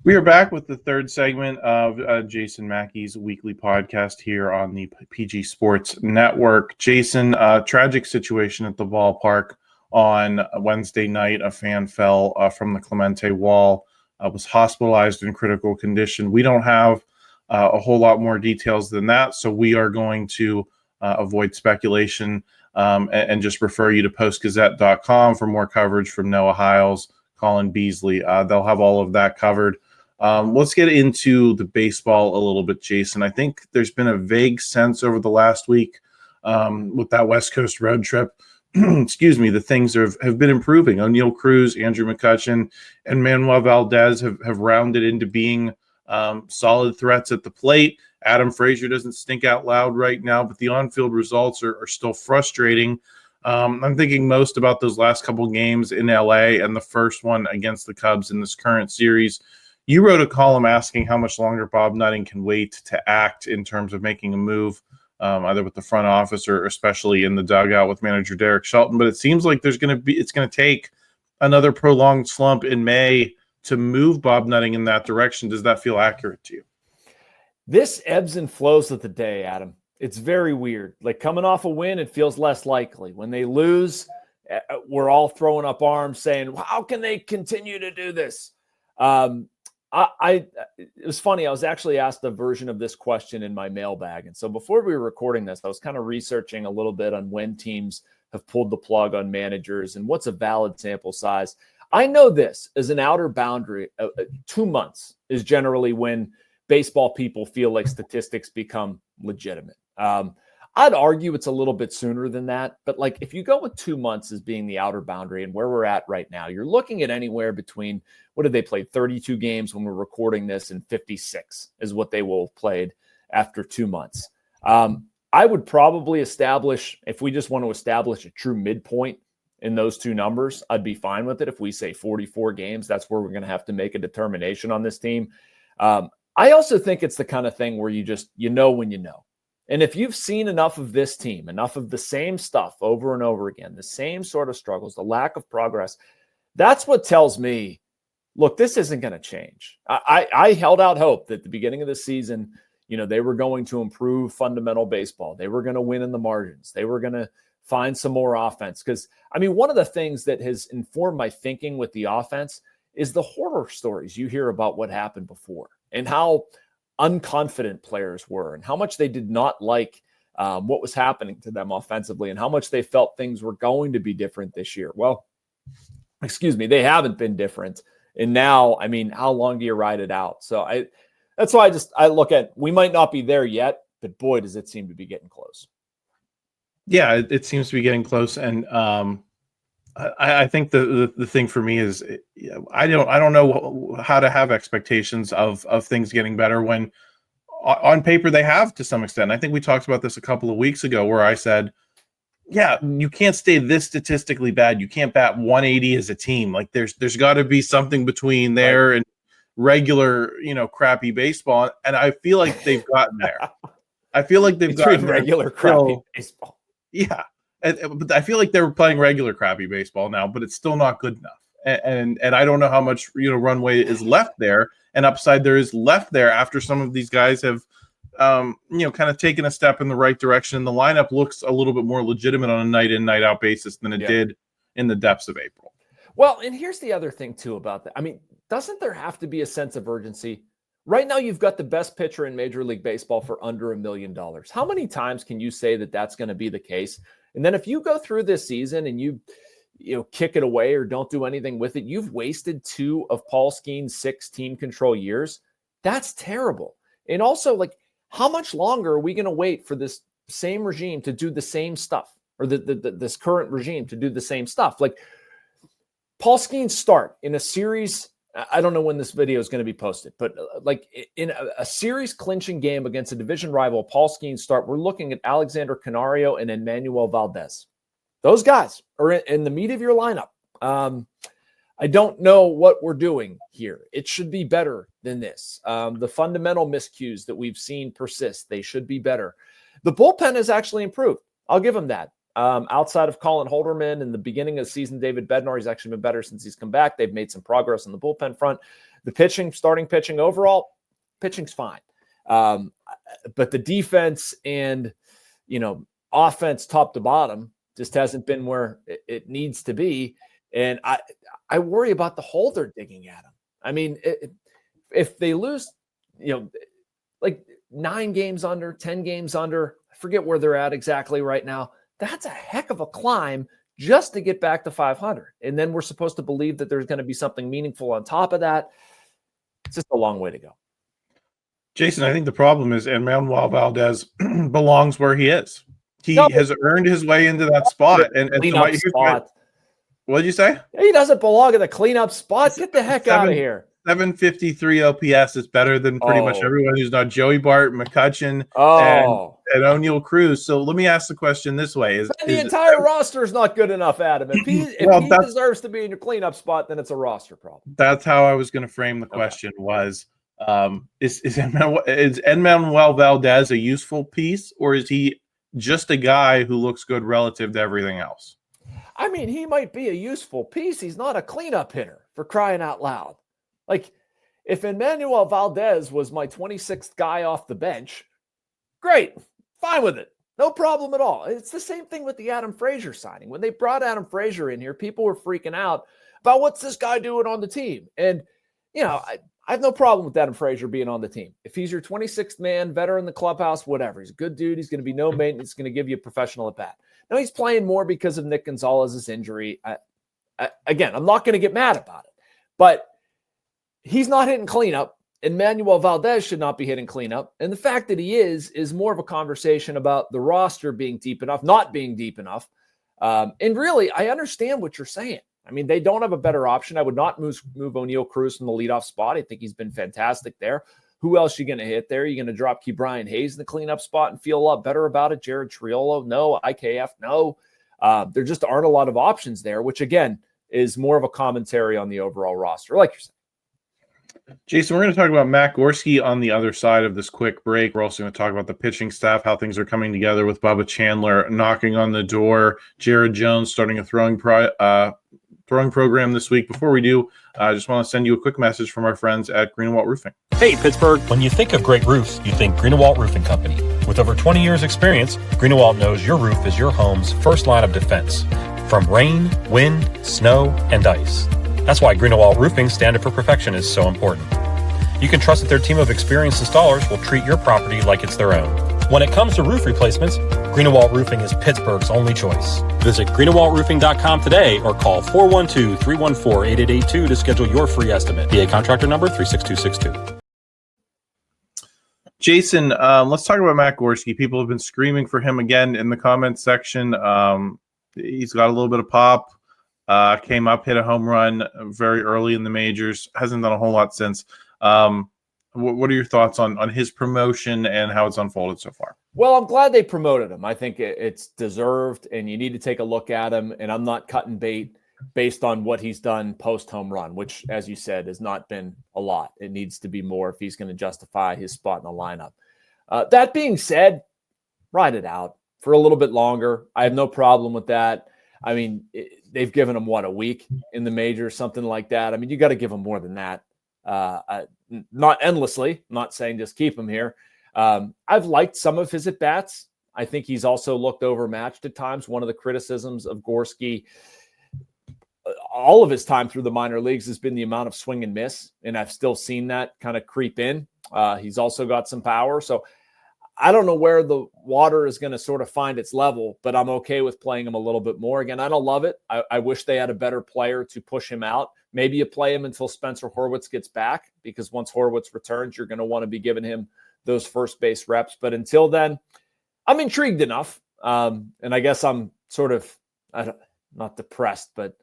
We are back with the third segment of Jason Mackey's weekly podcast here on the PG Sports Network. Jason, tragic situation at the ballpark on Wednesday night. A fan fell from the Clemente wall, was hospitalized in critical condition. We don't have a whole lot more details than that, so we are going to avoid speculation and just refer you to postgazette.com for more coverage from Noah Hiles, Colin Beasley. They'll have all of that covered. Let's get into the baseball a little bit, Jason. I think there's been a vague sense over the last week with that West Coast road trip. Excuse me, the things have been improving. Oneil, Cruz, Andrew McCutchen, and Enmanuel Valdez have rounded into being solid threats at the plate. Adam Frazier doesn't stink out loud right now, but the on-field results are still frustrating. I'm thinking most about those last couple games in LA and the first one against the Cubs in this current series. You wrote a column asking how much longer Bob Nutting can wait to act in terms of making a move, either with the front office or especially in the dugout with manager Derek Shelton. But it seems like it's going to take another prolonged slump in May to move Bob Nutting in that direction. Does that feel accurate to you? This ebbs and flows with the day, Adam. It's very weird. Like coming off a win, it feels less likely. When they lose, we're all throwing up arms saying, how can they continue to do this? It was funny. I was actually asked a version of this question in my mailbag. And so before we were recording this, I was kind of researching a little bit on when teams have pulled the plug on managers and what's a valid sample size. I know this as an outer boundary. 2 months is generally when baseball people feel like statistics become legitimate. I'd argue it's a little bit sooner than that. But like if you go with 2 months as being the outer boundary and where we're at right now, you're looking at anywhere between, what did they play? 32 games when we're recording this, and 56 is what they will have played after 2 months. I would probably establish, if we just want to establish a true midpoint in those two numbers, I'd be fine with it. If we say 44 games, that's where we're going to have to make a determination on this team. I also think it's the kind of thing where you know when you know. And if you've seen enough of this team, enough of the same stuff over and over again, the same sort of struggles, the lack of progress, that's what tells me, look, this isn't going to change. I held out hope that at the beginning of the season, they were going to improve fundamental baseball. They were going to win in the margins. They were going to find some more offense. Because, one of the things that has informed my thinking with the offense is the horror stories you hear about what happened before and how unconfident players were and how much they did not like what was happening to them offensively and how much they felt things were going to be different this year. Well, they haven't been different. And now, how long do you ride it out? So that's why I look at, we might not be there yet, but boy, does it seem to be getting close. Yeah, it seems to be getting close. And I think the thing for me is I don't know how to have expectations of things getting better when on paper they have to some extent. I think we talked about this a couple of weeks ago where I said, yeah, you can't stay this statistically bad. You can't bat 180 as a team. Like there's got to be something between there and regular, crappy baseball. And I feel like they've gotten there. I feel like they've gotten regular crappy baseball. Yeah. But I feel like they're playing regular crappy baseball now, but it's still not good enough. And I don't know how much runway is left there and upside there is left there after some of these guys have kind of taken a step in the right direction. The lineup looks a little bit more legitimate on a night in, night out basis than it did in the depths of April. Well, and here's the other thing too about that. Doesn't there have to be a sense of urgency? Right now, you've got the best pitcher in Major League Baseball for under $1 million. How many times can you say that that's going to be the case? And then if you go through this season and you kick it away or don't do anything with it, you've wasted 2 of Paul Skeen's 6 team control years. That's terrible. And also, how much longer are we going to wait for this same regime to do the same stuff, or this current regime to do the same stuff? Like Paul Skeen's start in a series, I don't know when this video is going to be posted, but in a series clinching game against a division rival, Paul Skeen's start, we're looking at Alexander Canario and Enmanuel Valdez. Those guys are in the meat of your lineup. I don't know what we're doing here. It should be better than this. The fundamental miscues that we've seen persist. They should be better. The bullpen has actually improved. I'll give them that. Outside of Colin Holderman in the beginning of the season, David Bednar, he's actually been better since he's come back. They've made some progress on the bullpen front. The pitching, starting pitching overall, pitching's fine. But the defense and, offense top to bottom just hasn't been where it needs to be. And I worry about the hole they're digging at him. I mean, if they lose, like 9 games under, 10 games under, I forget where they're at exactly right now. That's a heck of a climb just to get back to 500. And then we're supposed to believe that there's going to be something meaningful on top of that. It's just a long way to go. Jason, I think the problem is Enmanuel Valdez belongs where he is. He has earned his way into that spot. And so what did you say? He doesn't belong in the cleanup spot. Get the heck out of here. 753 OPS is better than pretty much everyone who's not Joey Bart, McCutchen, and Oneil Cruz. So let me ask the question this way: the entire roster is not good enough, Adam. If he deserves to be in your cleanup spot, then it's a roster problem. That's how I was going to frame the question. Was is Enmanuel Valdez a useful piece, or is he just a guy who looks good relative to everything else? I mean, he might be a useful piece. He's not a cleanup hitter, for crying out loud. Like, if Enmanuel Valdez was my 26th guy off the bench, great, fine with it. No problem at all. It's the same thing with the Adam Frazier signing. When they brought Adam Frazier in here, people were freaking out about what's this guy doing on the team. And, I have no problem with Adam Frazier being on the team. If he's your 26th man, veteran in the clubhouse, whatever. He's a good dude. He's going to be no maintenance. He's going to give you a professional at bat. Now, he's playing more because of Nick Gonzalez's injury. Again, I'm not going to get mad about it. But he's not hitting cleanup. Enmanuel Valdez should not be hitting cleanup. And the fact that he is more of a conversation about the roster being deep enough, not being deep enough. And really, I understand what you're saying. I mean, they don't have a better option. I would not move Oneil Cruz from the leadoff spot. I think he's been fantastic there. Who else are you going to hit there? You're going to drop Ke'Bryan Hayes in the cleanup spot and feel a lot better about it. Jared Triolo, no. IKF, no. There just aren't a lot of options there, which, again, is more of a commentary on the overall roster, like you're saying. Jason, we're going to talk about Matt Gorski on the other side of this quick break. We're also going to talk about the pitching staff, how things are coming together with Bubba Chandler knocking on the door, Jared Jones starting a throwing program this week. Before we do, I just want to send you a quick message from our friends at Greenwalt Roofing. Hey, Pittsburgh. When you think of great roofs, you think Greenwalt Roofing Company. With over 20 years experience, Greenwalt knows your roof is your home's first line of defense from rain, wind, snow, and ice. That's why Greenwalt Roofing's standard for perfection is so important. You can trust that their team of experienced installers will treat your property like it's their own. When it comes to roof replacements, Greenwalt Roofing is Pittsburgh's only choice. Visit greenwaltroofing.com today or call 412-314-8882 to schedule your free estimate. PA contractor number 36262. Jason, let's talk about Matt Gorski. People have been screaming for him again in the comments section. He's got a little bit of pop. Came up, hit a home run very early in the majors. Hasn't done a whole lot since. What are your thoughts on his promotion and how it's unfolded so far? Well, I'm glad they promoted him. I think it's deserved, and you need to take a look at him. And I'm not cutting bait based on what he's done post home run, which, as you said, has not been a lot. It needs to be more if he's going to justify his spot in the lineup. That being said, ride it out for a little bit longer. I have no problem with that. I mean, they've given him, a week in the major, something like that. I mean, you got to give him more than that. Not endlessly. I'm not saying just keep him here. I've liked some of his at-bats. I think he's also looked overmatched at times. One of the criticisms of Gorski all of his time through the minor leagues has been the amount of swing and miss, and I've still seen that kind of creep in. He's also got some power. So I don't know where the water is going to sort of find its level, but I'm okay with playing him a little bit more. Again, I don't love it. I wish they had a better player to push him out. Maybe you play him until Spencer Horwitz gets back, because once Horwitz returns, you're going to want to be giving him those first base reps. But until then, I'm intrigued enough. And I guess I'm sort of not depressed, but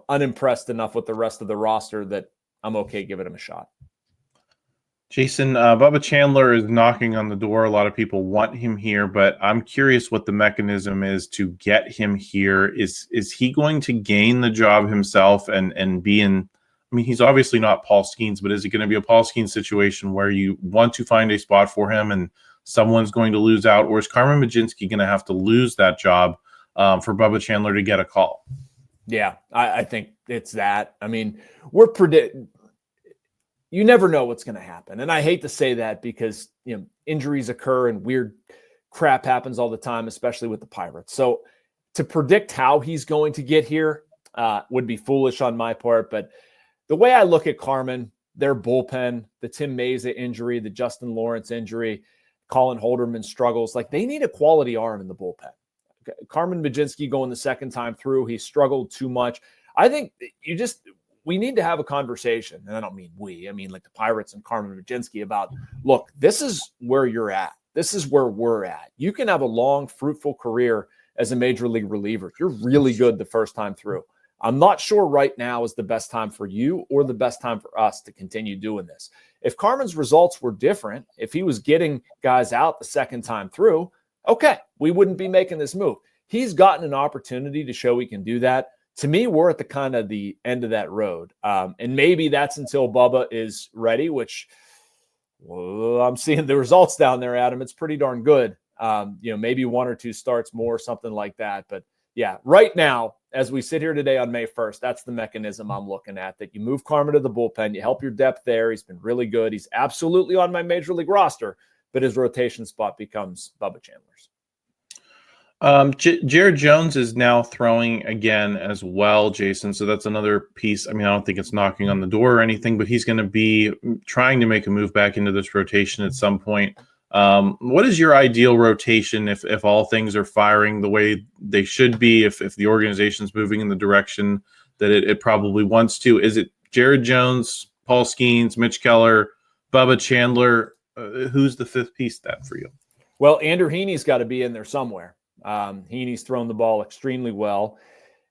unimpressed enough with the rest of the roster that I'm okay giving him a shot. Jason, Bubba Chandler is knocking on the door. A lot of people want him here, but I'm curious what the mechanism is to get him here. Is he going to gain the job himself and be in? I mean, he's obviously not Paul Skeens, but is it going to be a Paul Skeens situation where you want to find a spot for him and someone's going to lose out, or is Carmen Mlodzinski going to have to lose that job for Bubba Chandler to get a call. Yeah, I think it's that. I mean, you never know what's going to happen. And I hate to say that because, injuries occur and weird crap happens all the time, especially with the Pirates. So to predict how he's going to get here would be foolish on my part. But the way I look at Carmen, their bullpen, the Tim Meza injury, the Justin Lawrence injury, Colin Holderman struggles, like they need a quality arm in the bullpen. Carmen Mlodzinski going the second time through, he struggled too much. I think we need to have a conversation. And I don't mean we, I mean like the Pirates and Carmen Mlodzinski about, look, this is where you're at. This is where we're at. You can have a long, fruitful career as a major league reliever. You're really good the first time through. I'm not sure right now is the best time for you or the best time for us to continue doing this. If Carmen's results were different, if he was getting guys out the second time through, okay, we wouldn't be making this move. He's gotten an opportunity to show he can do that. To me, we're at the kind of the end of that road. And maybe that's until Bubba is ready, which I'm seeing the results down there, Adam. It's pretty darn good. Maybe 1 or 2 starts more, something like that. But yeah, right now, as we sit here today on May 1st, that's the mechanism I'm looking at, that you move Carmen to the bullpen, you help your depth there. He's been really good. He's absolutely on my major league roster, but his rotation spot becomes Bubba Chandler's. Jared Jones is now throwing again as well, Jason. So that's another piece. I mean, I don't think it's knocking on the door or anything, but he's going to be trying to make a move back into this rotation at some point. What is your ideal rotation if all things are firing the way they should be, if the organization's moving in the direction that it probably wants to? Is it Jared Jones, Paul Skeens, Mitch Keller, Bubba Chandler? Who's the fifth piece then for you? Well, Andrew Heaney's got to be in there somewhere. Heaney's thrown the ball extremely well.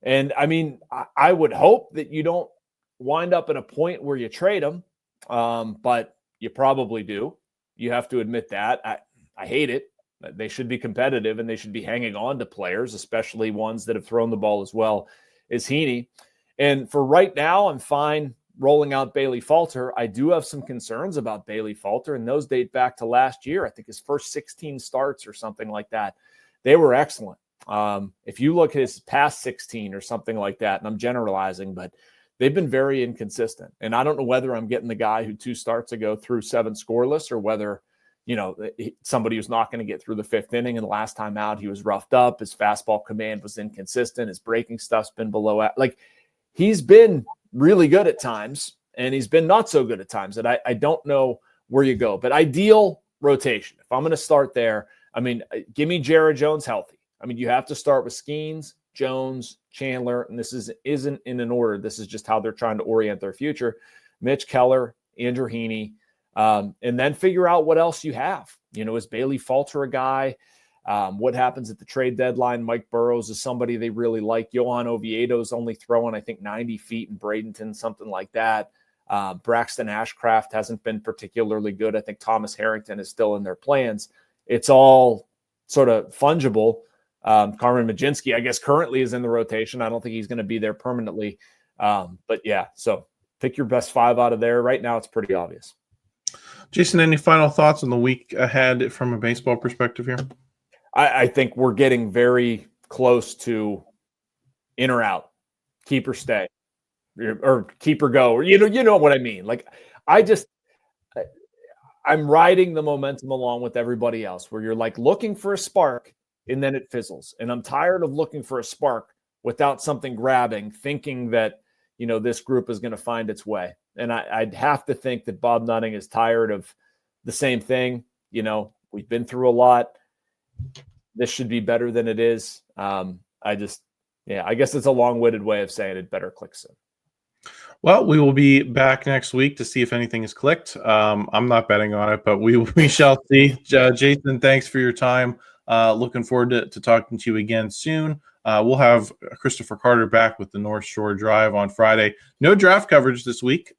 And I mean, I would hope that you don't wind up at a point where you trade him, but you probably do. You have to admit that. I hate it. They should be competitive and they should be hanging on to players, especially ones that have thrown the ball as well as Heaney. And for right now, I'm fine rolling out Bailey Falter. I do have some concerns about Bailey Falter, and those date back to last year. I think his first 16 starts or something like that, they were excellent. If you look at his past 16 or something like that, and I'm generalizing, but they've been very inconsistent. And I don't know whether I'm getting the guy who 2 starts ago threw 7 scoreless, or whether, somebody who's not going to get through the 5th inning. And the last time out, he was roughed up. His fastball command was inconsistent. His breaking stuff's been below. Like, he's been really good at times, and he's been not so good at times. And I don't know where you go. But ideal rotation, if I'm going to start there, I mean, give me Jared Jones healthy. I mean, you have to start with Skeens, Jones, Chandler, and this isn't in an order. This is just how they're trying to orient their future. Mitch Keller, Andrew Heaney, and then figure out what else you have. Is Bailey Falter a guy? What happens at the trade deadline? Mike Burrows is somebody they really like. Johan Oviedo's only throwing, I think, 90 feet in Bradenton, something like that. Braxton Ashcraft hasn't been particularly good. I think Thomas Harrington is still in their plans. It's all sort of fungible. Carmen Mlodzinski, I guess, currently is in the rotation. I don't think he's going to be there permanently. But yeah, so pick your best 5 out of there. Right now, it's pretty obvious. Jason, any final thoughts on the week ahead from a baseball perspective here? I think we're getting very close to in or out, keep or stay, or keep or go. Or, you know what I mean? Like, I'm riding the momentum along with everybody else, where you're like looking for a spark and then it fizzles. And I'm tired of looking for a spark without something grabbing, thinking that, this group is going to find its way. And I'd have to think that Bob Nutting is tired of the same thing. We've been through a lot. This should be better than it is. I guess it's a long-winded way of saying it better click soon. Well, we will be back next week to see if anything has clicked. I'm not betting on it, but we shall see. Jason, thanks for your time. Looking forward to talking to you again soon. We'll have Christopher Carter back with the North Shore Drive on Friday. No draft coverage this week.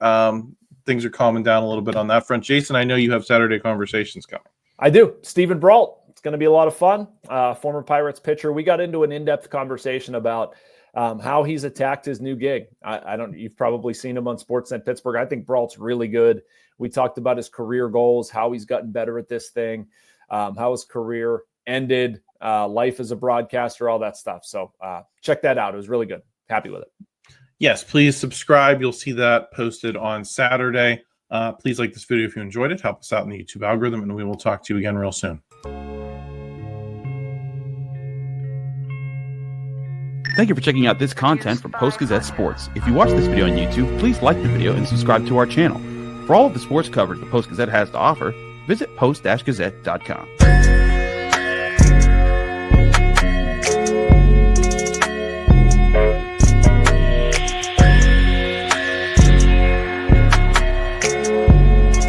Things are calming down a little bit on that front. Jason, I know you have Saturday conversations coming. I do. Stephen Brault. It's going to be a lot of fun. Former Pirates pitcher. We got into an in-depth conversation about how he's attacked his new gig. You've probably seen him on Sportsnet Pittsburgh. I think Brault's really good. We talked about his career goals, how he's gotten better at this thing, how his career ended life as a broadcaster, all that stuff. So check that out. It was really good. Happy with it. Yes, please subscribe. You'll see that posted on Saturday. Please like this video if you enjoyed it. Help us out in the YouTube algorithm, and we will talk to you again real soon. Thank you for checking out this content from Post-Gazette Sports. If you watch this video on YouTube, please like the video and subscribe to our channel. For all of the sports coverage the Post-Gazette has to offer, visit post-gazette.com.